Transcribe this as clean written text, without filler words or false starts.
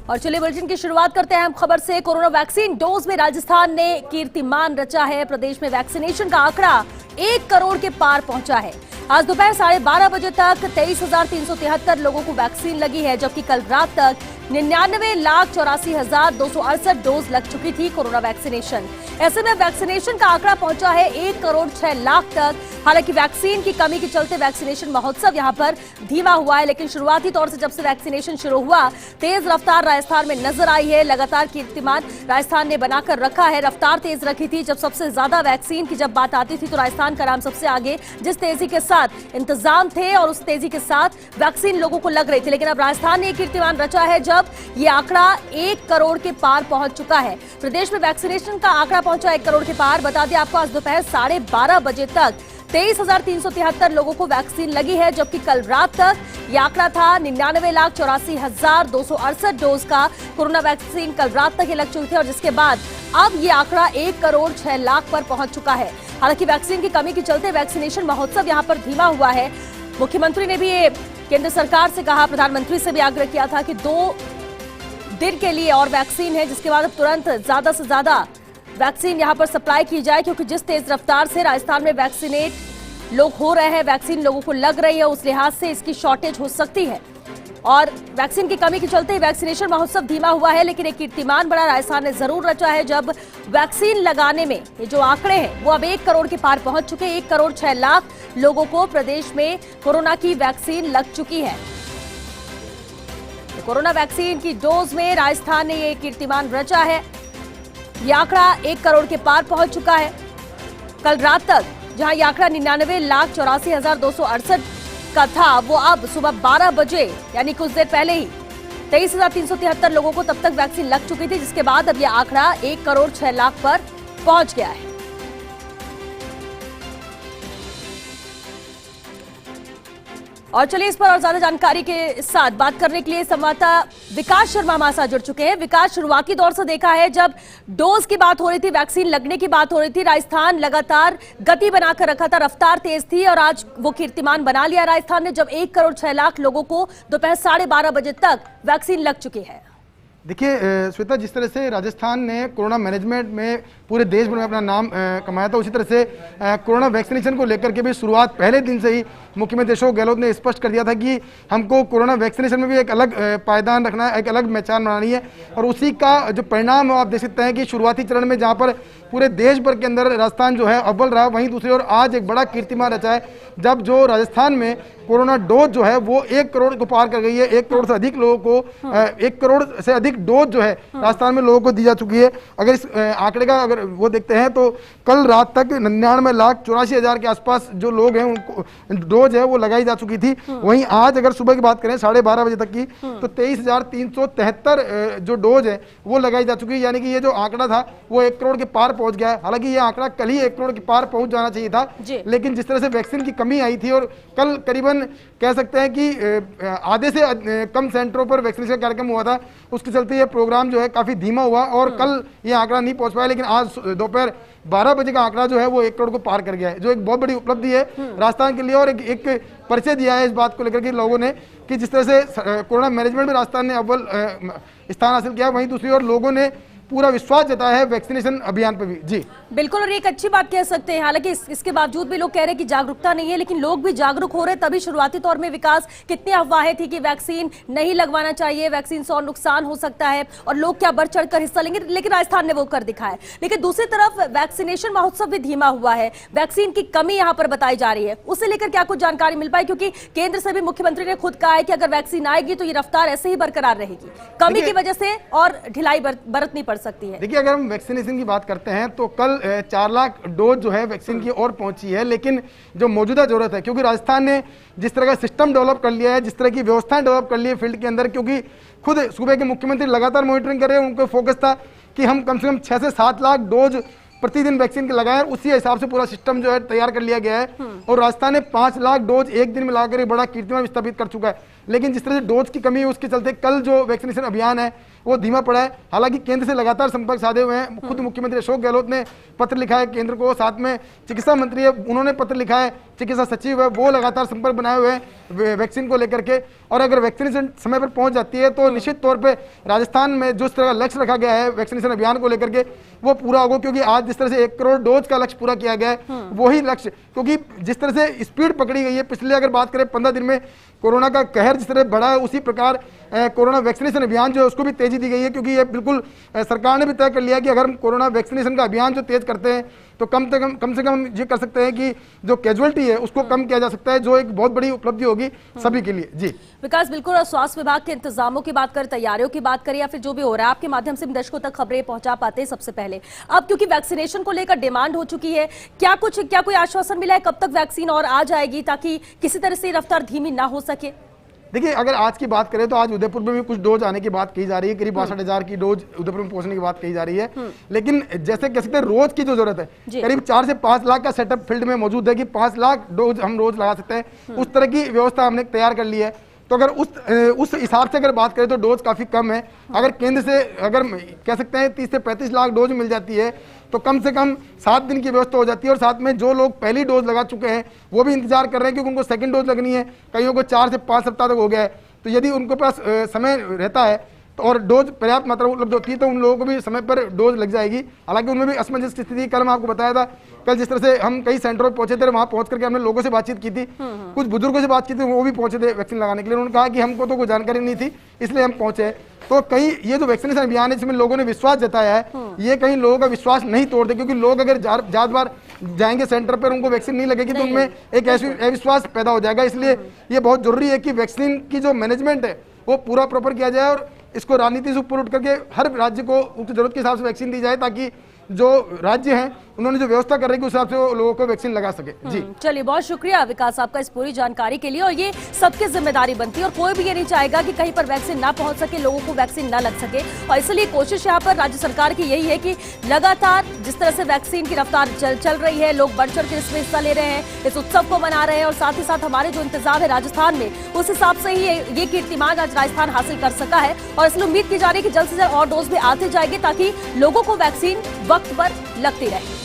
और चलिए बुलेटिन की शुरुआत करते हैं हम खबर से। कोरोना वैक्सीन डोज में राजस्थान ने कीर्तिमान रचा है। प्रदेश में वैक्सीनेशन का आंकड़ा 1 करोड़ के पार पहुंचा है। आज दोपहर 12:30 बजे तक 23,373 लोगों को वैक्सीन लगी है, जबकि कल रात तक 99,84,268 डोज लग चुकी थी कोरोना वैक्सीनेशन। ऐसे में वैक्सीनेशन का आंकड़ा पहुंचा है 1 करोड़ 6 लाख तक। हालांकि वैक्सीन की कमी के चलते वैक्सीनेशन महोत्सव यहां पर धीमा हुआ है, लेकिन शुरुआती तौर से जब से वैक्सीनेशन शुरू हुआ, तेज रफ्तार राजस्थान में नजर आई है। लगातार कीर्तिमान राजस्थान ने बनाकर रखा है। रफ्तार तेज रखी थी। जब सबसे ज्यादा वैक्सीन की जब बात आती थी तो राजस्थान का नाम सबसे आगे, जिस तेजी के साथ इंतजाम थे और उस तेजी के साथ वैक्सीन लोगों को लग रही थी। लेकिन अब राजस्थान ने कीर्तिमान रचा है जब ये आंकड़ा 1 करोड़ के पार पहुंच चुका है। प्रदेश में वैक्सीनेशन का आंकड़ा पहुंचा 1 करोड़ के पार। बता दें आपको, आज दोपहर 12:30 बजे तक 23,373 लोगों को वैक्सीन लगी है, जबकि कल रात तक ये आंकड़ा था 99,84,268 डोज का कोरोना वैक्सीन कल रात तक ये लग चुकी थी, और जिसके बाद अब ये आंकड़ा 1 करोड़ 6 लाख पर पहुंच चुका है। हालांकि वैक्सीन की कमी के चलते वैक्सीनेशन महोत्सव यहां पर धीमा हुआ है। मुख्यमंत्री ने भी केंद्र सरकार से कहा, प्रधानमंत्री से भी आग्रह किया था कि 2 दिन के लिए और वैक्सीन है, जिसके बाद अब तुरंत ज्यादा से ज्यादा वैक्सीन यहां पर सप्लाई की जाए, क्योंकि जिस तेज रफ्तार से राजस्थान में वैक्सीनेट लोग हो रहे हैं, वैक्सीन लोगों को लग रही है, उस लिहाज से इसकी शॉर्टेज हो सकती है। और वैक्सीन की कमी के चलते वैक्सीनेशन महोत्सव धीमा हुआ है, लेकिन एक कीर्तिमान बड़ा राजस्थान ने जरूर रचा है जब वैक्सीन लगाने में ये जो आंकड़े हैं वो अब 1 करोड़ के पार पहुंच चुके हैं। 1 करोड़ 6 लाख लोगों को प्रदेश में कोरोना की वैक्सीन लग चुकी है। कोरोना वैक्सीन की डोज में राजस्थान ने ये कीर्तिमान रचा है। यह आंकड़ा 1 करोड़ के पार पहुंच चुका है। कल रात तक जहां यह आंकड़ा 99,84,268 का था, वो अब सुबह 12 बजे यानी कुछ देर पहले ही 23,373 लोगों को तब तक वैक्सीन लग चुकी थी, जिसके बाद अब यह आंकड़ा 1 करोड़ 6 लाख पर पहुंच गया है। और चलिए इस पर और ज्यादा जानकारी के साथ बात करने के लिए संवाददाता विकास शर्मा हमारे साथ जुड़ चुके हैं। विकास, शुरुआती दौर से देखा है जब डोज की बात हो रही थी, वैक्सीन लगने की बात हो रही थी, राजस्थान लगातार गति बनाकर रखा था, रफ्तार तेज थी, और आज वो कीर्तिमान बना लिया राजस्थान ने जब 1 करोड़ 6 लाख लोगों को दोपहर 12:30 बजे तक वैक्सीन लग चुकी है। देखिए श्वेता, जिस तरह से राजस्थान ने कोरोना मैनेजमेंट में पूरे देश भर में अपना नाम कमाया था, उसी तरह से कोरोना वैक्सीनेशन को लेकर के भी शुरुआत पहले दिन से ही मुख्यमंत्री अशोक गहलोत ने स्पष्ट कर दिया था कि हमको कोरोना वैक्सीनेशन में भी एक अलग पायदान रखना है, एक अलग पहचान बनानी है। और उसी का जो परिणाम है आप देख सकते हैं कि शुरुआती चरण में जहाँ पर पूरे देश भर के अंदर राजस्थान जो है अव्वल रहा, वहीं दूसरी ओर आज एक बड़ा कीर्तिमान रचा है जब जो राजस्थान में कोरोना डोज जो है वो 1 करोड़ को पार कर गई है। 1 करोड़ से अधिक लोगों को 1 करोड़ से अधिक डोज जो है राजस्थान में लोगों को दी जा चुकी है। अगर इस आंकड़े का अगर वो देखते हैं तो कल रात तक 99,84,000 के आसपास जो लोग हैं उनको डोज है वो लगाई जा चुकी थी। वहीं आज अगर सुबह की बात करें 12:30 बजे तक की, तो 23,373 जो डोज है वो लगाई जा चुकी है। यानी कि ये जो आंकड़ा था वो 1 करोड़ के पार पहुंच गया है। हालांकि ये आंकड़ा कल ही 1 करोड़ के पार पहुंच जाना चाहिए था, लेकिन जिस तरह से वैक्सीन की कमी आई थी और कल करीबन कह सकते हैं कि आधे से कम सेंटरों पर वैक्सीनेशन कार्यक्रम हुआ था, उसके चलते ये प्रोग्राम जो है काफी धीमा हुआ और कल ये आंकड़ा नहीं पहुंच पाया। लेकिन आज दोपहर 12 बजे का आंकड़ा जो है वो 1 करोड़ को पार कर गया है, जो एक बहुत बड़ी उपलब्धि है राजस्थान के लिए और एक परिचय दिया है इस बात को लेकर के लोगों ने कि जिस तरह से कोरोना मैनेजमेंट में राजस्थान ने अव्वल स्थान हासिल किया, वहीं दूसरी ओर लोगों ने पूरा विश्वास जताया है वैक्सीनेशन अभियान पर भी। जी बिल्कुल, और एक अच्छी बात कह सकते हैं। हालांकि इसके बावजूद भी लोग कह रहे हैं कि जागरूकता नहीं है, लेकिन लोग भी जागरूक हो रहे हैं। तभी शुरुआती तौर में विकास कितनी अफवाहें थी कि वैक्सीन नहीं लगवाना चाहिए, वैक्सीन से और नुकसान हो सकता है और लोग क्या बढ़ चढ़कर हिस्सा लेंगे, लेकिन राजस्थान ने वो कर दिखाया। लेकिन दूसरी तरफ वैक्सीनेशन महोत्सव भी धीमा हुआ है, वैक्सीन की कमी यहाँ पर बताई जा रही है, उसे लेकर क्या कुछ जानकारी मिल पाई? क्योंकि केंद्र से भी मुख्यमंत्री ने खुद कहा है कि अगर वैक्सीन आएगी तो ये रफ्तार ऐसे ही बरकरार रहेगी, कमी की वजह से और ढिलाई बरतनी पड़ सकती है। देखिए, अगर हम वैक्सीनेशन की बात करते हैं तो कल 4 लाख डोज जो है वैक्सीन की और पहुंची है, लेकिन जो मौजूदा जरूरत है, क्योंकि राजस्थान ने जिस तरह का सिस्टम डेवलप कर लिया है, जिस तरह की व्यवस्थाएं डेवलप कर ली है फील्ड के अंदर, क्योंकि खुद सूबे के मुख्यमंत्री लगातार मॉनिटरिंग कर रहे हैं, उनको फोकस था कि हम कम से कम 6 से 7 लाख डोज प्रतिदिन वैक्सीन के लगाए, उसी हिसाब से पूरा सिस्टम जो है तैयार कर लिया गया है। और राजस्थान ने 5 लाख डोज एक दिन में लाकर एक बड़ा कीर्तिमान स्थापित कर चुका है। लेकिन जिस तरह से डोज की कमी है उसके चलते कल जो वैक्सीनेशन अभियान है वो धीमा पड़ा है। हालांकि केंद्र से लगातार संपर्क साधे हुए हैं, खुद मुख्यमंत्री अशोक गहलोत ने पत्र लिखा है केंद्र को, साथ में चिकित्सा मंत्री है उन्होंने पत्र लिखा है चिकित्सा सचिव है वो लगातार संपर्क बनाए हुए हैं वैक्सीन को लेकर के, और अगर वैक्सीनेशन समय पर पहुंच जाती है तो निश्चित तौर पे राजस्थान में जिस तरह का लक्ष्य रखा गया है वैक्सीनेशन अभियान को लेकर के वो पूरा होगा। क्योंकि आज जिस तरह से 1 करोड़ डोज का लक्ष्य पूरा किया गया है वही लक्ष्य, क्योंकि जिस तरह से स्पीड पकड़ी गई है पिछले अगर बात करें 15 दिन में कोरोना का कहर जिस तरह बढ़ा है, उसी प्रकार कोरोना वैक्सीनेशन अभियान जो है उसको भी तेजी दी गई है। क्योंकि ये बिल्कुल सरकार ने भी तय कर लिया कि अगर हम कोरोना वैक्सीनेशन का अभियान जो तेज करते हैं तो कम से कम हम ये कर सकते हैं कि जो कैजुअलिटी है उसको कम किया जा सकता है, जो एक बहुत बड़ी उपलब्धि होगी सभी के लिए। जी विकास, बिल्कुल। और स्वास्थ्य विभाग के इंतजामों की बात करें, तैयारियों की बात करें, या फिर जो भी हो रहा है आपके माध्यम से दर्शकों तक खबरें पहुंचा पाते हैं सबसे पहले। अब क्योंकि वैक्सीनेशन को लेकर डिमांड हो चुकी है, क्या कोई आश्वासन मिला है कब तक वैक्सीन और आ जाएगी ताकि किसी तरह से रफ्तार धीमी ना हो सके? देखिए, अगर आज की बात करें तो आज उदयपुर में भी कुछ डोज आने की बात कही जा रही है, करीब 62,000 की डोज उदयपुर में पहुंचने की बात कही जा रही है। लेकिन जैसे कह सकते हैं रोज की जो जरूरत है करीब 4 से 5 लाख का सेटअप फील्ड में मौजूद है कि 5 लाख डोज हम रोज लगा सकते हैं, उस तरह की व्यवस्था हमने तैयार कर ली है। तो अगर उस हिसाब से अगर बात करें तो डोज काफी कम है। अगर केंद्र से अगर कह सकते हैं 30 से 35 लाख डोज मिल जाती है तो कम से कम 7 दिन की व्यवस्था हो जाती है। और साथ में जो लोग पहली डोज लगा चुके हैं वो भी इंतजार कर रहे हैं क्योंकि उनको सेकंड डोज लगनी है, कईयों को 4 से 5 सप्ताह तक हो गया है। तो यदि उनके पास समय रहता है तो और डोज पर्याप्त मात्रा में उपलब्ध होती है तो उन लोगों को भी समय पर डोज लग जाएगी। हालांकि उनमें भी असमंजस की स्थिति, कल मैं आपको बताया था, कल जिस तरह से हम कई सेंटरों पर पहुंचे थे, वहां पहुंच करके हमने लोगों से बातचीत की थी, कुछ बुजुर्गों से बात की थी, वो भी पहुंचे थे वैक्सीन लगाने के लिए। उन्होंने कहा कि हमको तो कोई जानकारी नहीं थी इसलिए हम पहुंचे। तो कहीं ये जो वैक्सीनेशन अभियान है जिसमें लोगों ने विश्वास जताया है, ये कहीं लोगों का विश्वास नहीं तोड़ते, क्योंकि लोग अगर ज्यादा बार जाएंगे सेंटर पर उनको वैक्सीन नहीं लगेगी तो उनमें एक अविश्वास पैदा हो जाएगा। इसलिए ये बहुत जरूरी है कि वैक्सीन की जो मैनेजमेंट है वो पूरा प्रॉपर किया जाए और इसको राजनीति से ऊपर उठ करके हर राज्य को उनकी जरूरत के हिसाब से वैक्सीन दी जाए ताकि जो राज्य हैं उन्होंने जो व्यवस्था कर रही है उस हिसाब से वो लोगों को वैक्सीन लगा सके। जी चलिए, बहुत शुक्रिया विकास आपका इस पूरी जानकारी के लिए। और ये सबकी जिम्मेदारी बनती है और कोई भी ये नहीं चाहेगा कि कहीं पर वैक्सीन ना पहुंच सके, लोगों को वैक्सीन ना लग सके। और इसलिए कोशिश यहाँ पर राज्य सरकार की यही है कि लगातार जिस तरह से वैक्सीन की रफ्तार चल रही है, लोग बढ़ चढ़ के इसमें हिस्सा ले रहे हैं, इस उत्सव को मना रहे हैं और साथ ही साथ हमारे जो इंतजाम है राजस्थान में उस हिसाब से ही ये कीर्तिमान आज राजस्थान हासिल कर सका है। और इसलिए उम्मीद की जा रही है कि जल्द से जल्द और डोज भी आते जाएंगे ताकि लोगों को वैक्सीन वक्त पर लगती रहे।